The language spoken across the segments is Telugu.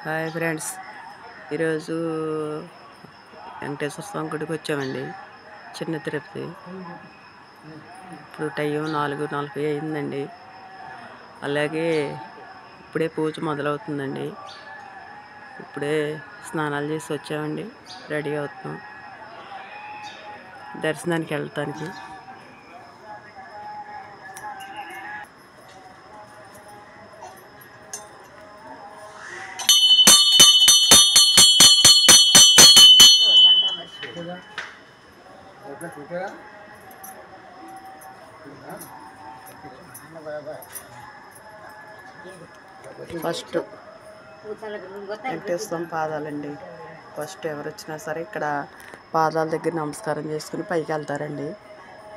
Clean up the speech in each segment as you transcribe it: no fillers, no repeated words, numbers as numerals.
హాయ్ ఫ్రెండ్స్, ఈరోజు వెంకటేశ్వర స్వామి గుడికి వచ్చామండి. చిన్న తిరుపతి. ఇప్పుడు టైం 4:40 అయిందండి. అలాగే ఇప్పుడే పూజ మొదలవుతుందండి. ఇప్పుడే స్నానాలు చేసి వచ్చామండి. రెడీ అవుతున్నాం దర్శనానికి వెళ్ళటానికి. ఫస్ట్ వెంకటేశ్వర స్వామి పాదాలండి. ఫస్ట్ ఎవరు వచ్చినా సరే ఇక్కడ పాదాల దగ్గర నమస్కారం చేసుకుని పైకి వెళ్తారండి.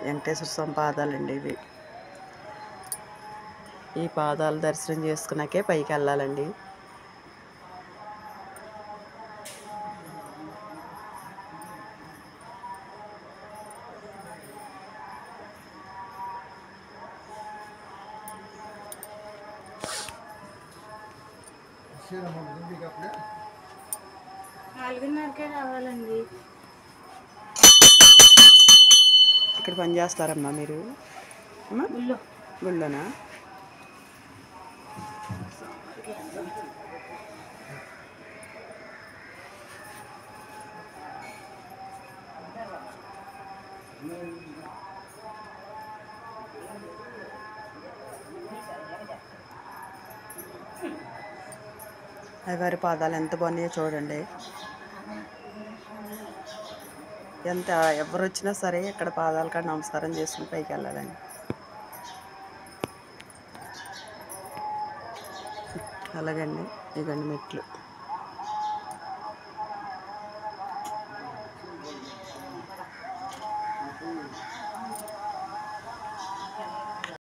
వెంకటేశ్వర స్వామి పాదాలండి ఇవి. ఈ పాదాలు దర్శనం చేసుకున్నాకే పైకి వెళ్ళాలండి. నాలుగున్నరకే రావాలండి. ఇక్కడ పని చేస్తారమ్మా మీరు? గుళ్ళోనా? అయ్యవారి పాదాలు ఎంత బాగున్నాయో చూడండి. ఎంత ఎవరు వచ్చినా సరే ఇక్కడ పాదాల కాడ నమస్కారం చేసుకుని పైకి వెళ్ళాలండి. అలాగండి, ఇదండి మెట్లు.